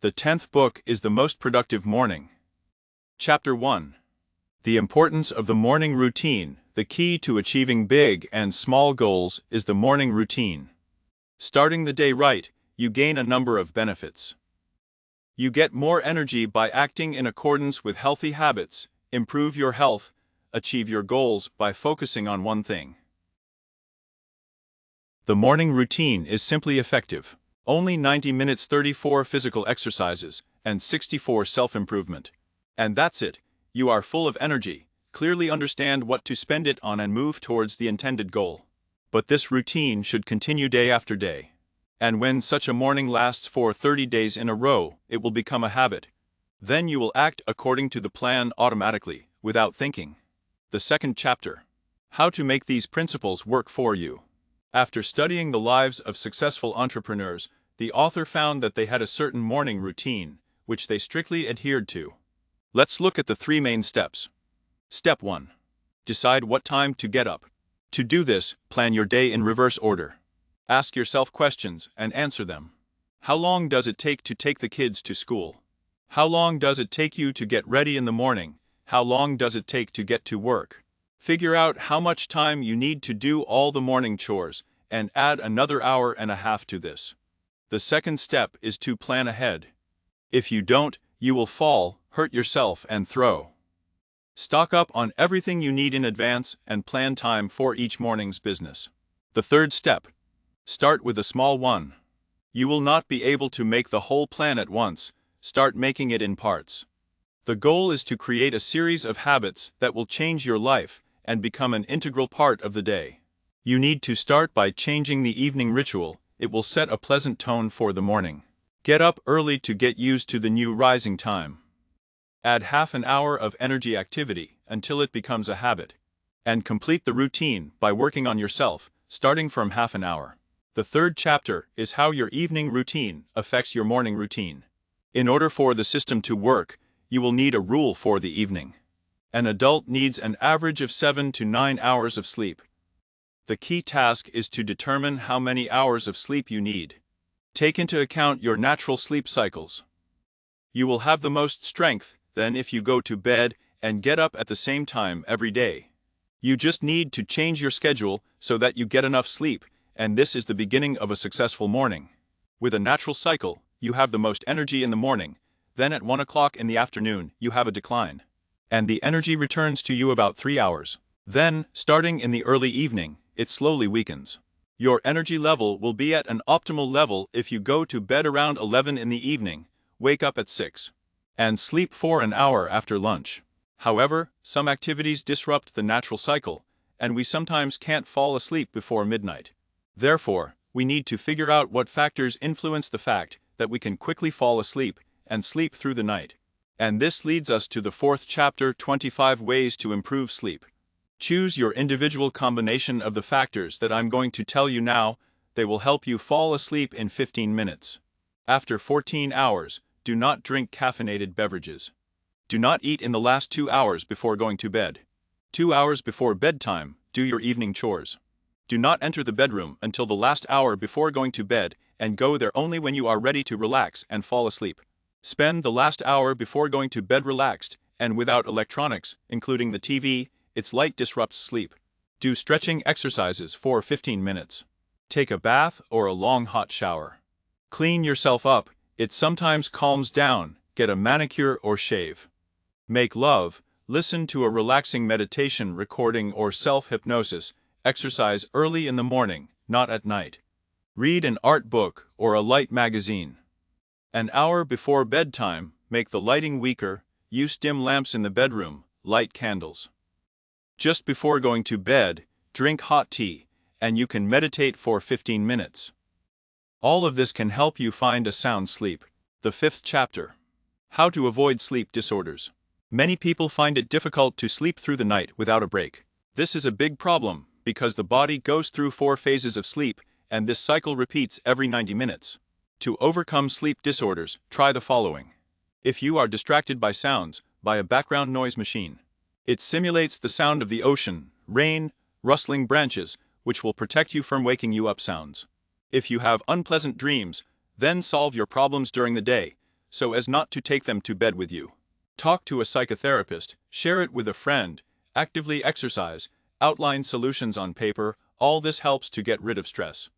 The 10th book is The Most Productive Morning. Chapter 1. The importance of the morning routine. The key to achieving big and small goals is the morning routine. Starting the day right, you gain a number of benefits. You get more energy by acting in accordance with healthy habits, improve your health, achieve your goals by focusing on one thing. The morning routine is simply effective. Only 90 minutes, 34 physical exercises, and 64 self-improvement. And that's it. You are full of energy, clearly understand what to spend it on and move towards the intended goal. But this routine should continue day after day. And when such a morning lasts for 30 days in a row, it will become a habit. Then you will act according to the plan automatically, without thinking. The second chapter. How to make these principles work for you. After studying the lives of successful entrepreneurs, the author found that they had a certain morning routine, which they strictly adhered to. Let's look at the 3 main steps. Step 1. Decide what time to get up. To do this, plan your day in reverse order. Ask yourself questions and answer them. How long does it take to take the kids to school? How long does it take you to get ready in the morning? How long does it take to get to work? Figure out how much time you need to do all the morning chores, and add another hour and a half to this. The second step is to plan ahead. If you don't, you will fall, hurt yourself and throw. Stock up on everything you need in advance and plan time for each morning's business. The third step. Start with a small one. You will not be able to make the whole plan at once. Start making it in parts. The goal is to create a series of habits that will change your life and become an integral part of the day. You need to start by changing the evening ritual. It will set a pleasant tone for the morning. Get up early to get used to the new rising time. Add half an hour of energy activity until it becomes a habit. And complete the routine by working on yourself, starting from half an hour. The third chapter is how your evening routine affects your morning routine. In order for the system to work, you will need a rule for the evening. An adult needs an average of 7 to 9 hours of sleep. The key task is to determine how many hours of sleep you need. Take into account your natural sleep cycles. You will have the most strength then if you go to bed and get up at the same time every day. You just need to change your schedule so that you get enough sleep, and this is the beginning of a successful morning. With a natural cycle, you have the most energy in the morning, then at 1 o'clock in the afternoon you have a decline. And the energy returns to you about 3 hours. Then, starting in the early evening, it slowly weakens. Your energy level will be at an optimal level if you go to bed around 11 in the evening, wake up at 6, and sleep for an hour after lunch. However, some activities disrupt the natural cycle, and we sometimes can't fall asleep before midnight. Therefore, we need to figure out what factors influence the fact that we can quickly fall asleep and sleep through the night. And this leads us to the 4th chapter, 25 ways to improve sleep. Choose your individual combination of the factors that I'm going to tell you now. They will help you fall asleep in 15 minutes. After 14 hours, do not drink caffeinated beverages. Do not eat in the last 2 hours before going to bed. 2 hours before bedtime, do your evening chores. Do not enter the bedroom until the last hour before going to bed and go there only when you are ready to relax and fall asleep. Spend the last hour before going to bed relaxed and without electronics, including the TV. Its light disrupts sleep. Do stretching exercises for 15 minutes. Take a bath or a long hot shower. Clean yourself up. It sometimes calms down. Get a manicure or shave. Make love. Listen to a relaxing meditation recording or self-hypnosis. Exercise early in the morning, not at night. Read an art book or a light magazine. An hour before bedtime, make the lighting weaker. Use dim lamps in the bedroom. Light candles. Just before going to bed, drink hot tea, and you can meditate for 15 minutes. All of this can help you find a sound sleep. The 5th chapter. How to avoid sleep disorders. Many people find it difficult to sleep through the night without a break. This is a big problem because the body goes through 4 phases of sleep, and this cycle repeats every 90 minutes. To overcome sleep disorders, try the following. If you are distracted by sounds, buy a background noise machine. It simulates the sound of the ocean, rain, rustling branches, which will protect you from waking you up sounds. If you have unpleasant dreams, then solve your problems during the day. so as not to take them to bed with you. Talk to a psychotherapist, share it with a friend, actively exercise, outline solutions on paper. All this helps to get rid of stress.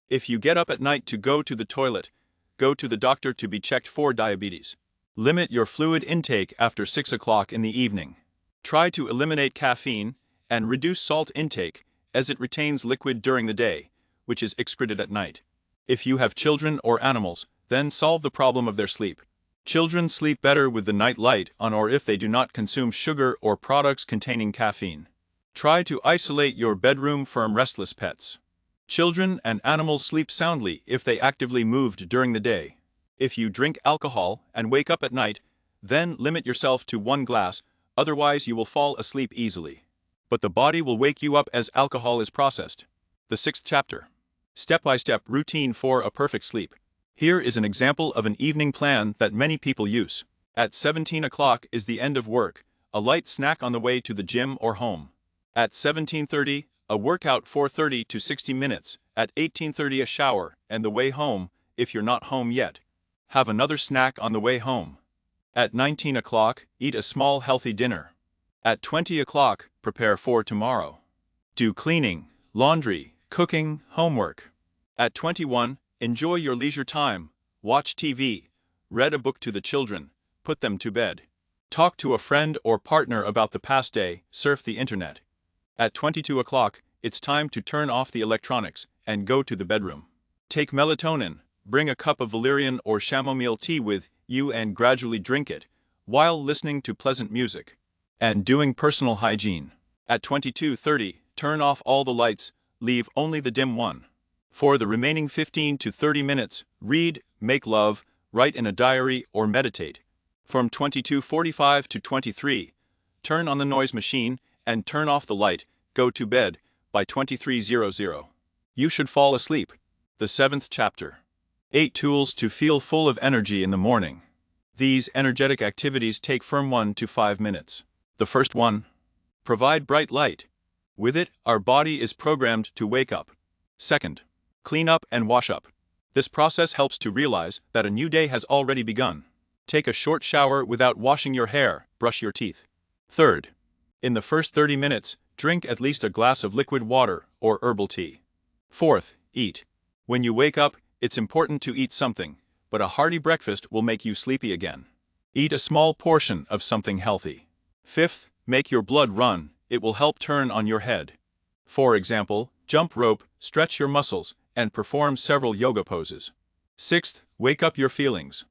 If you get up at night to go to the toilet, go to the doctor to be checked for diabetes. Limit your fluid intake after 6 o'clock in the evening. Try to eliminate caffeine and reduce salt intake, as it retains liquid during the day, which is excreted at night. If you have children or animals, then solve the problem of their sleep. Children sleep better with the night light on or if they do not consume sugar or products containing caffeine. Try to isolate your bedroom from restless pets. Children and animals sleep soundly if they actively moved during the day. If you drink alcohol and wake up at night, then limit yourself to 1 glass, otherwise you will fall asleep easily. But the body will wake you up as alcohol is processed. The 6th chapter. Step-by-step routine for a perfect sleep. Here is an example of an evening plan that many people use. At 17 o'clock is the end of work, a light snack on the way to the gym or home. At 17:30, a workout 30 to 60 minutes. At 18:30 a shower, and the way home, if you're not home yet. Have another snack on the way home. At 19 o'clock, eat a small healthy dinner. At 20 o'clock, prepare for tomorrow. Do cleaning, laundry, cooking, homework. At 21, enjoy your leisure time, watch TV, read a book to the children, put them to bed. Talk to a friend or partner about the past day, surf the internet. At 22 o'clock, it's time to turn off the electronics and go to the bedroom. Take melatonin, bring a cup of valerian or chamomile tea with you and gradually drink it, while listening to pleasant music. And doing personal hygiene. At 22:30, turn off all the lights, leave only the dim one. For the remaining 15 to 30 minutes, read, make love, write in a diary or meditate. From 22:45 to 23, turn on the noise machine and turn off the light, go to bed. By 23:00, you should fall asleep. The 7th chapter. 8 tools to feel full of energy in the morning. These energetic activities take from 1 to 5 minutes. The first one. Provide bright light. With it, our body is programmed to wake up. Second. Clean up and wash up. This process helps to realize that a new day has already begun. Take a short shower without washing your hair, brush your teeth. Third. In the first 30 minutes, drink at least a glass of liquid water or herbal tea. Fourth. Eat. When you wake up, it's important to eat something, but a hearty breakfast will make you sleepy again. Eat a small portion of something healthy. Fifth. Make your blood run, it will help turn on your head. For example, jump rope, stretch your muscles, and perform several yoga poses. Sixth. Wake up your feelings.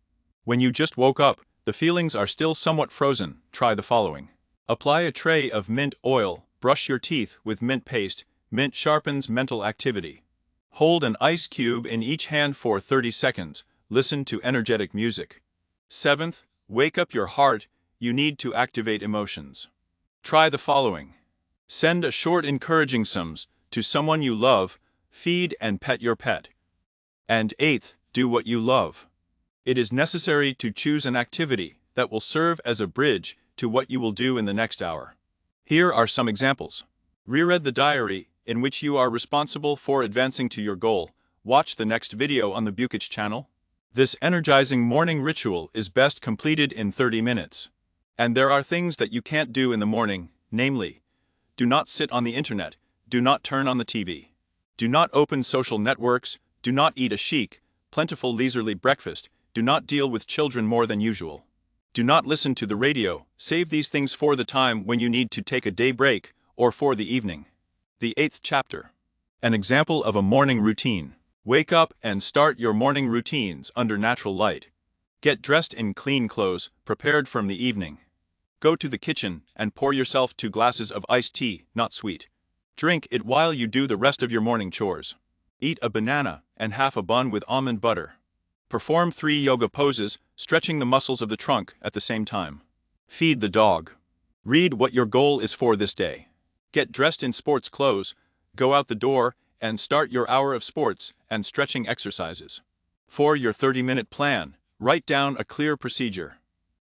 When you just woke up, the feelings are still somewhat frozen. Try the following. Apply a tray of mint oil, brush your teeth with mint paste. Mint sharpens mental activity. Hold an ice cube in each hand for 30 seconds. Listen to energetic music. Seventh. Wake up your heart, you need to activate emotions. Try the following. Send a short encouraging SMS to someone you love, feed and pet your pet. And eighth, do what you love. It is necessary to choose an activity that will serve as a bridge to what you will do in the next hour. Here are some examples. Reread the diary, in which you are responsible for advancing to your goal. Watch the next video on the Bukich channel. This energizing morning ritual is best completed in 30 minutes. And there are things that you can't do in the morning, namely, do not sit on the internet, do not turn on the TV, do not open social networks, do not eat a chic, plentiful leisurely breakfast, do not deal with children more than usual. Do not listen to the radio, save these things for the time when you need to take a day break, or for the evening. The 8th chapter. An example of a morning routine. Wake up and start your morning routines under natural light. Get dressed in clean clothes, prepared from the evening. Go to the kitchen and pour yourself 2 glasses of iced tea, not sweet. Drink it while you do the rest of your morning chores. Eat a banana and half a bun with almond butter. Perform 3 yoga poses, stretching the muscles of the trunk at the same time. Feed the dog. Read what your goal is for this day. Get dressed in sports clothes, go out the door, and start your hour of sports and stretching exercises. For your 30-minute plan, write down a clear procedure.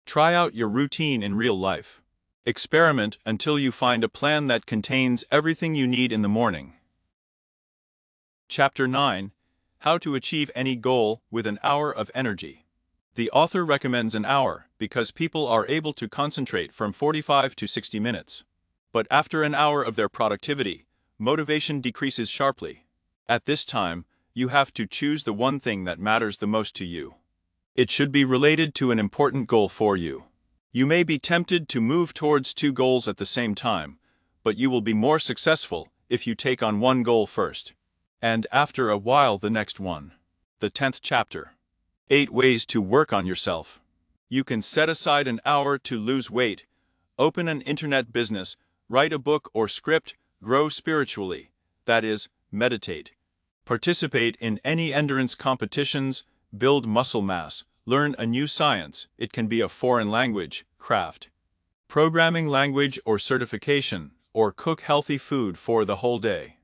Try out your routine in real life. Experiment until you find a plan that contains everything you need in the morning. Chapter 9. How to achieve any goal with an hour of energy. The author recommends an hour because people are able to concentrate from 45 to 60 minutes. But after an hour of their productivity, motivation decreases sharply. At this time, you have to choose the one thing that matters the most to you. It should be related to an important goal for you. You may be tempted to move towards two goals at the same time, but you will be more successful if you take on one goal first, and after a while the next one. The 10th chapter. 8 ways to work on yourself. You can set aside an hour to lose weight, open an internet business, write a book or script, grow spiritually, that is, meditate. Participate in any endurance competitions, build muscle mass, learn a new science, it can be a foreign language, craft, programming language or certification, or cook healthy food for the whole day.